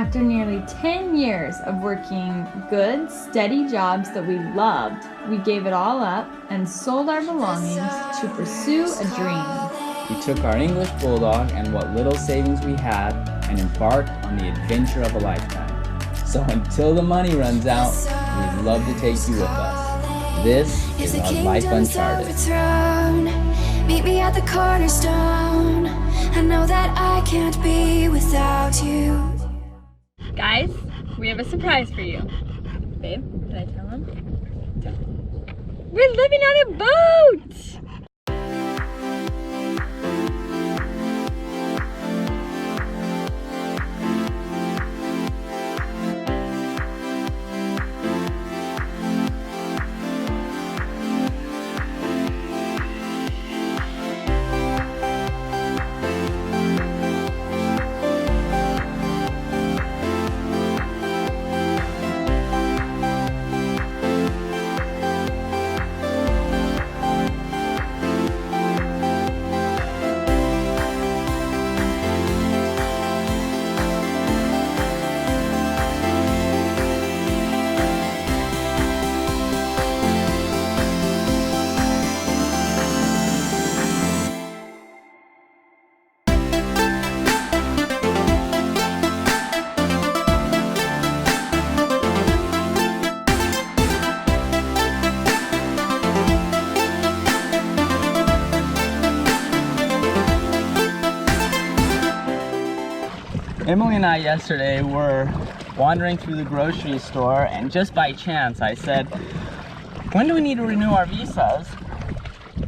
After nearly 10 years of working good, steady jobs that we loved, we gave it all up and sold our belongings to pursue a dream. We took our English bulldog and what little savings we had and embarked on the adventure of a lifetime. So until the money runs out, we'd love to take you with us. This is our life uncharted. Meet me at the cornerstone. I know that I can't be without you. Guys, we have a surprise for you. Babe, can I tell him? We're living on a boat! Emily and I yesterday were wandering through the grocery store, and just by chance I said, when do we need to renew our visas?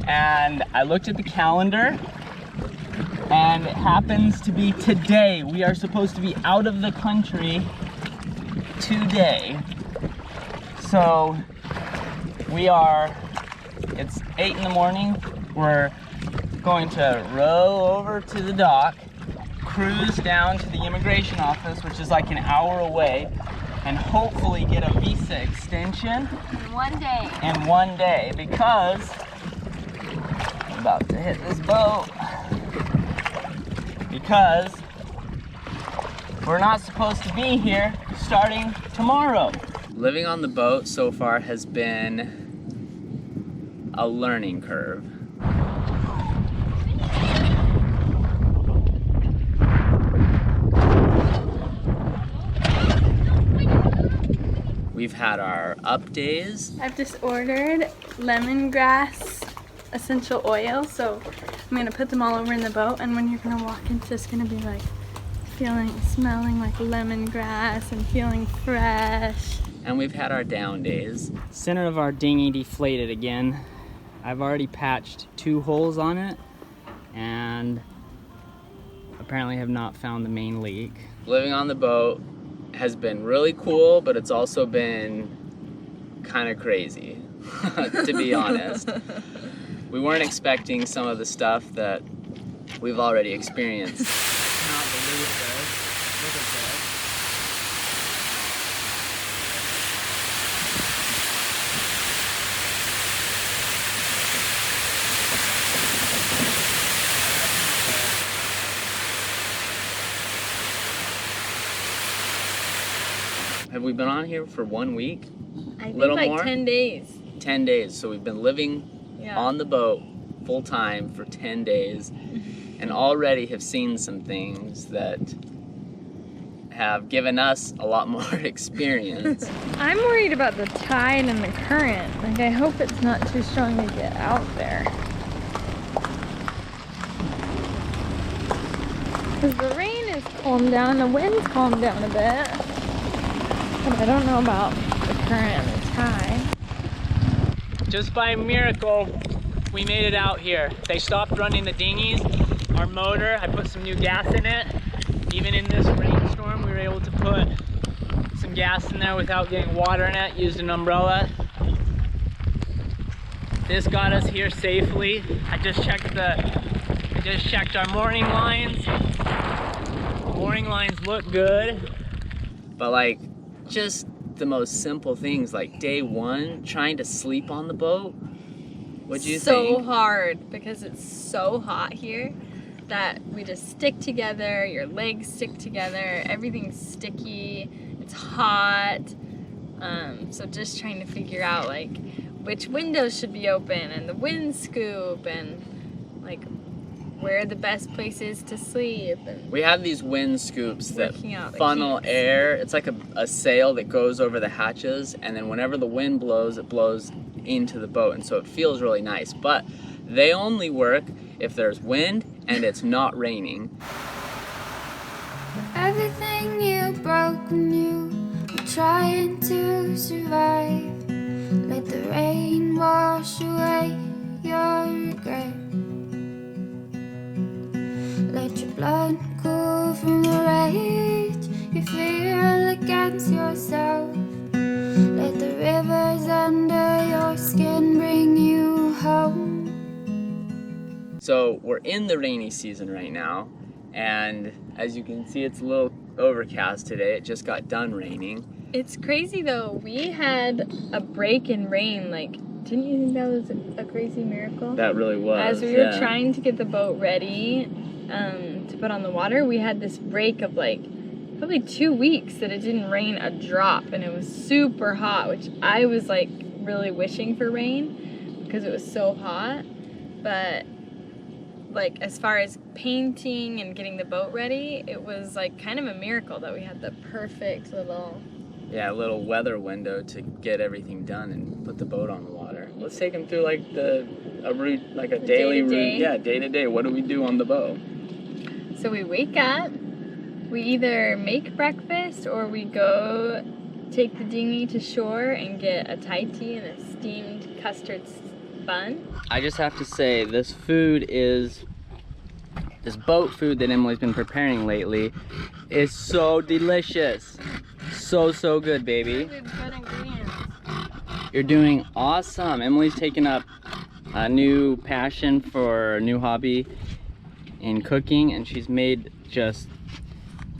And I looked at the calendar, and it happens to be today. We are supposed to be out of the country today. So it's 8 in the morning. We're going to row over to the dock, cruise down to the immigration office, which is like an hour away, and hopefully get a visa extension in one day, because I'm about to hit this boat, because we're not supposed to be here starting tomorrow. Living on the boat so far has been a learning curve. We've had our up days. I've just ordered lemongrass essential oil, so I'm gonna put them all over in the boat, and when you're gonna walk, it's just gonna be like smelling like lemongrass and feeling fresh. And we've had our down days. Center of our dinghy deflated again. I've already patched 2 holes on it, and apparently have not found the main leak. Living on the boat has been really cool, but it's also been kind of crazy, to be honest. We weren't expecting some of the stuff that we've already experienced. Cannot believe this. Look at this. Have we been on here for 1 week? I think Little like more? 10 days. 10 days. So we've been living on the boat full time for 10 days and already have seen some things that have given us a lot more experience. I'm worried about the tide and the current. Like, I hope it's not too strong to get out there. Because the rain has calmed down, the wind's calmed down a bit. But I don't know about the current and the tide. Just by miracle, we made it out here. They stopped running the dinghies. Our motor, I put some new gas in it. Even in this rainstorm, we were able to put some gas in there without getting water in it. Used an umbrella. This got us here safely. I just checked our mooring lines. Mooring lines look good. But like, just the most simple things, like day 1, trying to sleep on the boat. What'd you think? So hard because it's so hot here. that we just stick together, your legs stick together, everything's sticky, it's hot. So just trying to figure out like which windows should be open and the wind scoop and like where the best place is to sleep. And we have these wind scoops that working out the funnel kinks. air. It's like a sail that goes over the hatches, and then whenever the wind blows, it blows into the boat, and so it feels really nice. But they only work if there's wind and it's not raining. Everything you broke when you were trying to survive. Let the rain wash away your regret. Let your blood cool from the rage you feel against yourself. Let the rivers under your skin bring you home. So we're in the rainy season right now, and as you can see, it's a little overcast today. It just got done raining. It's crazy though, we had a break in rain, like, didn't you think that was a crazy miracle? That really was. As we were trying to get the boat ready to put on the water, we had this break of like probably 2 weeks that it didn't rain a drop, and it was super hot, which I was like really wishing for rain because it was so hot. But like as far as painting and getting the boat ready, it was like kind of a miracle that we had the perfect little weather window to get everything done and put the boat on the water. Let's take them through like a daily route. Yeah, day to day. What do we do on the boat? So we wake up, we either make breakfast or we go take the dinghy to shore and get a Thai tea and a steamed custard bun. I just have to say, this boat food that Emily's been preparing lately is so delicious. So good, baby. Good ingredients. You're doing awesome. Emily's taken up a new passion for a new hobby in cooking, and she's made just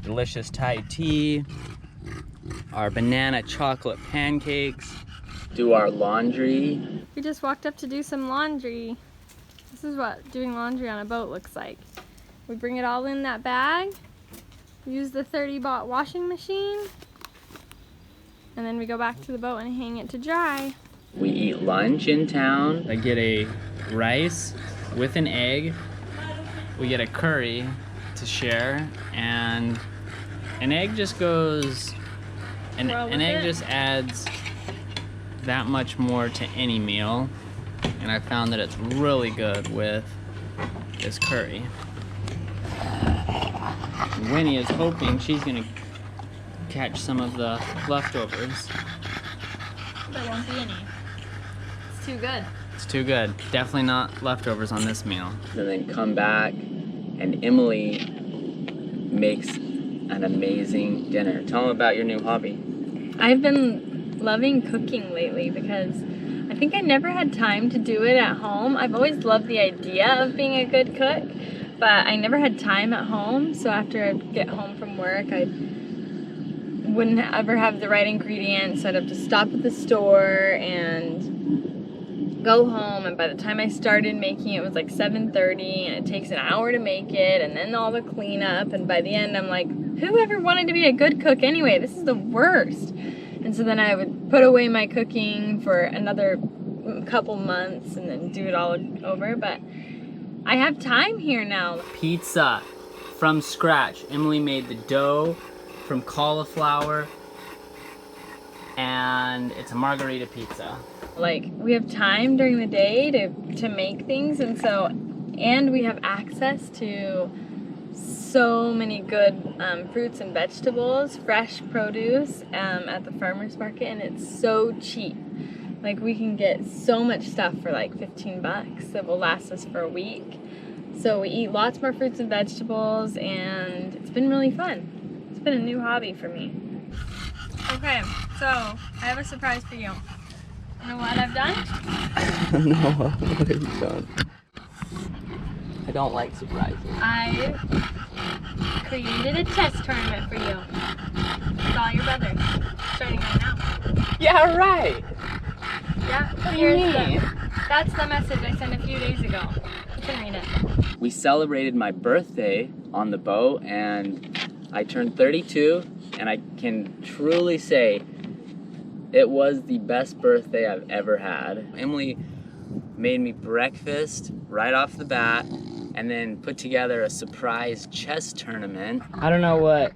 delicious Thai tea, our banana chocolate pancakes, do our laundry. We just walked up to do some laundry. This is what doing laundry on a boat looks like. We bring it all in that bag, use the 30-baht washing machine, and then we go back to the boat and hang it to dry. We eat lunch in town. I get a rice with an egg. We get a curry to share, and an egg just goes, an egg just adds that much more to any meal, and I found that it's really good with this curry. And Winnie is hoping she's gonna catch some of the leftovers. There won't be any. It's too good. It's too good. Definitely not leftovers on this meal. And then come back, and Emily makes an amazing dinner. Tell them about your new hobby. I've been loving cooking lately because I think I never had time to do it at home. I've always loved the idea of being a good cook, but I never had time at home. So after I'd get home from work, I wouldn't ever have the right ingredients. So I'd have to stop at the store and go home, and by the time I started making it was like 7:30, and it takes an hour to make it, and then all the cleanup, and by the end I'm like, who ever wanted to be a good cook anyway? This is the worst. And so then I would put away my cooking for another couple months and then do it all over, but I have time here now. Pizza from scratch. Emily made the dough from cauliflower, and it's a margarita pizza. Like, we have time during the day to make things, and we have access to so many good fruits and vegetables, fresh produce at the farmer's market, and it's so cheap. Like, we can get so much stuff for like 15 bucks that will last us for a week. So we eat lots more fruits and vegetables, and it's been really fun. It's been a new hobby for me. Okay, so I have a surprise for you. You know what I've done? No, what have you done? I don't like surprises. I created a chess tournament for you. With all your brothers. Starting right now. Yeah, right. Yeah, What do you mean? That's the message I sent a few days ago. You can read it. We celebrated my birthday on the boat, and I turned 32, and I can truly say it was the best birthday I've ever had. Emily made me breakfast right off the bat, and then put together a surprise chess tournament. I don't know what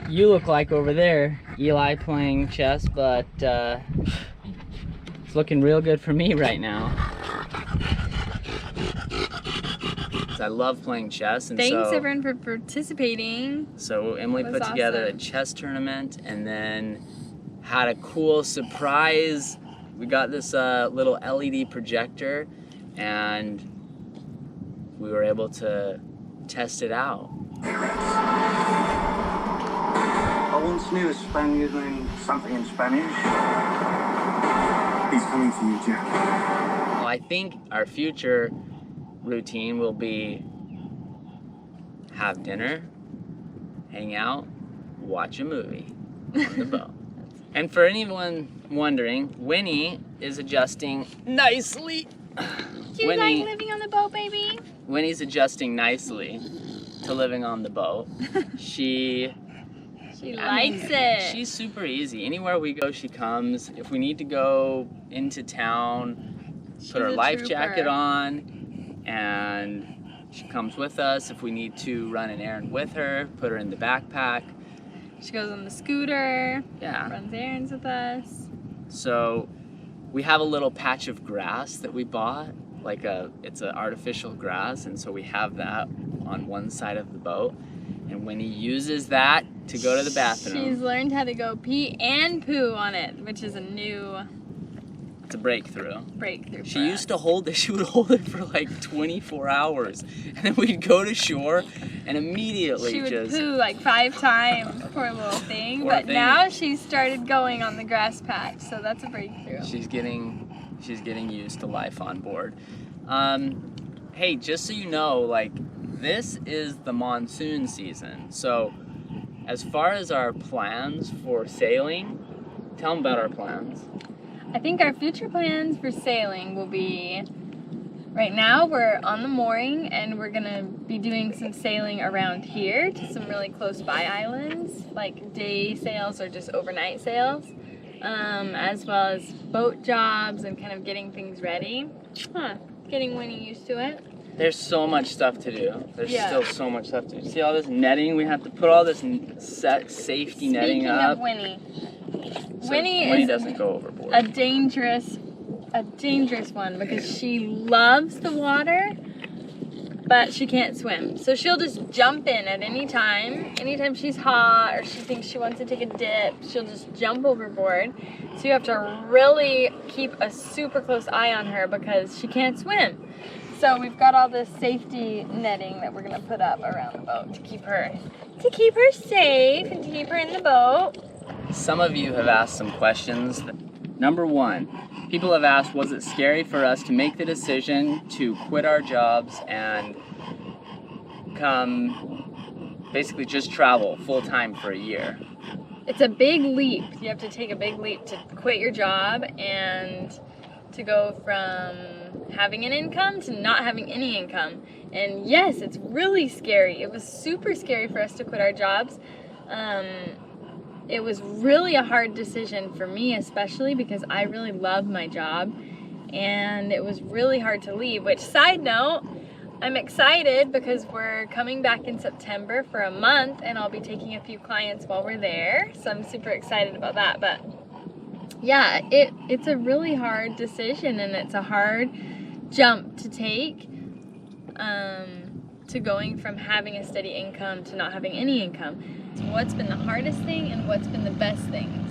you look like over there, Eli, playing chess, but it's looking real good for me right now. I love playing chess, and Thanks everyone for participating. So Emily That was put together a awesome. chess tournament, and then had a cool surprise. We got this little LED projector, and we were able to test it out. I once knew a Spaniard named something in Spanish. He's coming for you, Jack. Well, I think our future routine will be have dinner, hang out, watch a movie on the boat. And for anyone wondering, Winnie is adjusting nicely. Do you like living on the boat, baby? Winnie's adjusting nicely to living on the boat. She likes it. She's super easy. Anywhere we go, she comes. If we need to go into town, put her a life trooper. jacket on, and she comes with us. If we need to run an errand with her, put her in the backpack. She goes on the scooter, Yeah. runs errands with us. So we have a little patch of grass that we bought. It's an artificial grass, and so we have that on one side of the boat. And Winnie uses that to go to the bathroom. She's learned how to go pee and poo on it, which is a new It's a breakthrough. breakthrough. She used to hold it, she would hold it for like 24 hours. And then we'd go to shore and immediately She would just... poo like 5 times, poor little thing. Poor But thing. now she's started going on the grass patch, so that's a breakthrough. She's getting used to life on board. Hey, just so you know, this is the monsoon season. So as far as our plans for sailing, tell them about our plans. I think our future plans for sailing will be, right now we're on the mooring and we're gonna be doing some sailing around here to some really close by islands, like day sails or just overnight sails, as well as boat jobs and kind of getting things ready. Getting Winnie used to it. There's so much stuff to do. There's Yeah. still so much stuff to do. See all this netting? We have to put all this safety netting Speaking up. of Winnie, So Winnie Winnie is doesn't go overboard. a dangerous one because she loves the water, but she can't swim. So she'll just jump in at any time. Anytime she's hot or she thinks she wants to take a dip, she'll just jump overboard. So you have to really keep a super close eye on her because she can't swim. So we've got all this safety netting that we're gonna put up around the boat to keep her safe and to keep her in the boat. Some of you have asked some questions. Number one, people have asked, was it scary for us to make the decision to quit our jobs and basically just travel full time for a year? It's a big leap. You have to take a big leap to quit your job and to go from having an income to not having any income. And yes, it's really scary. It was super scary for us to quit our jobs. It was really a hard decision for me, especially because I really love my job and it was really hard to leave, which, side note, I'm excited because we're coming back in September for a month and I'll be taking a few clients while we're there. So I'm super excited about that. But yeah, it's a really hard decision and it's a hard jump to take, to going from having a steady income to not having any income. So what's been the hardest thing and what's been the best things?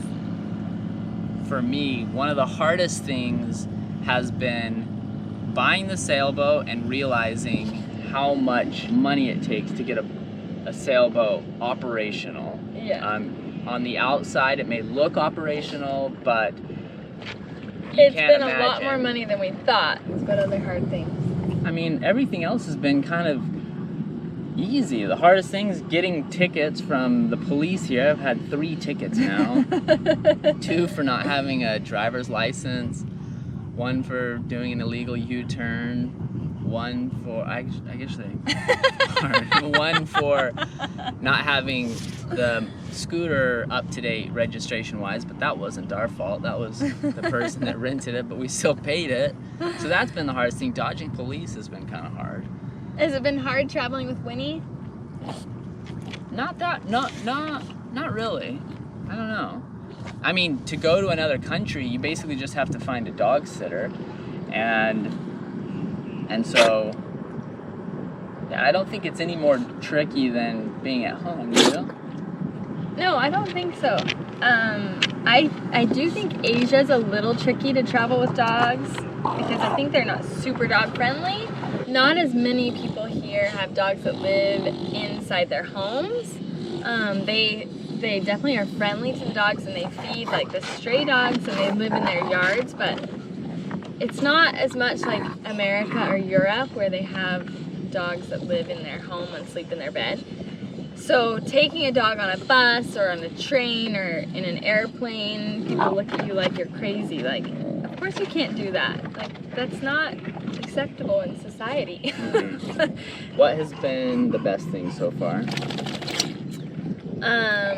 For me, one of the hardest things has been buying the sailboat and realizing how much money it takes to get a sailboat operational. Yeah. On the outside, it may look operational, but It's been a lot more money than we thought. It's been other hard things. I mean, everything else has been kind of easy. The hardest thing is getting tickets from the police here. I've had 3 tickets now. 2 for not having a driver's license, 1 for doing an illegal U-turn, one for I guess one for not having the scooter up to date registration wise, but that wasn't our fault. That was the person that rented it, but we still paid it. So that's been the hardest thing. Dodging police has been kind of hard. Has it been hard traveling with Winnie? Not really. I don't know. I mean, to go to another country, you basically just have to find a dog sitter, and so yeah, I don't think it's any more tricky than being at home, you know? No, I don't think so. I do think Asia's a little tricky to travel with dogs because I think they're not super dog friendly. Not as many people here have dogs that live inside their homes. They definitely are friendly to the dogs and they feed like the stray dogs and they live in their yards, but it's not as much like America or Europe where they have dogs that live in their home and sleep in their bed. So taking a dog on a bus or on a train or in an airplane, people look at you like you're crazy. Like, of course you can't do that. Like, that's not acceptable in society. What has been the best thing so far?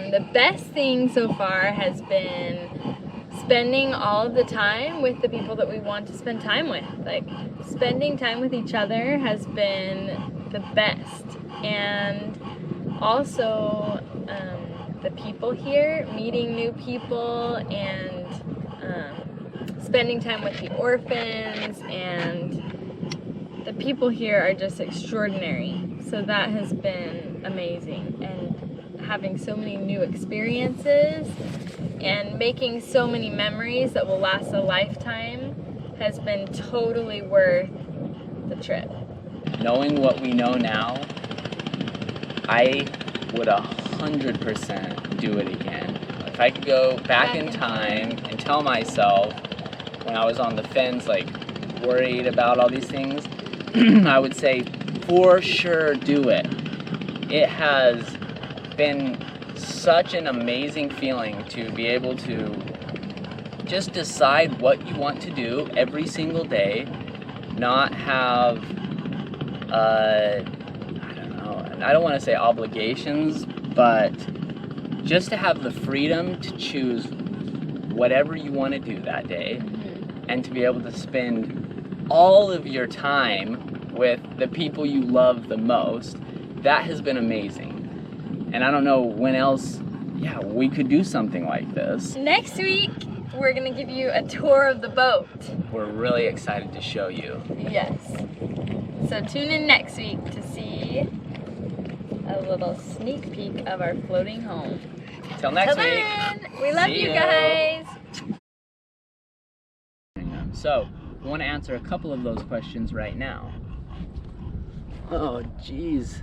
The best thing so far has been spending all of the time with the people that we want to spend time with. Like, spending time with each other has been the best. And also, the people here, meeting new people and spending time with the orphans, and the people here are just extraordinary. So that has been amazing. And having so many new experiences and making so many memories that will last a lifetime has been totally worth the trip. Knowing what we know now, I would 100% do it again. If I could go back in time and tell myself when I was on the fence, like worried about all these things, I would say for sure do it. It has been such an amazing feeling to be able to just decide what you want to do every single day, not have I don't want to say obligations, but just to have the freedom to choose whatever you want to do that day, and to be able to spend all of your time with the people you love the most. That has been amazing. And I don't know when else, we could do something like this. Next week, we're gonna give you a tour of the boat. We're really excited to show you. Yes. So tune in next week to see a little sneak peek of our floating home. Till next Till week. then, we love See you you. guys. So, we want to answer a couple of those questions right now. Oh, jeez.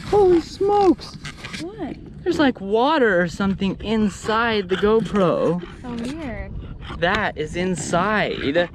Holy smokes! What? There's like water or something inside the GoPro. So weird. That is inside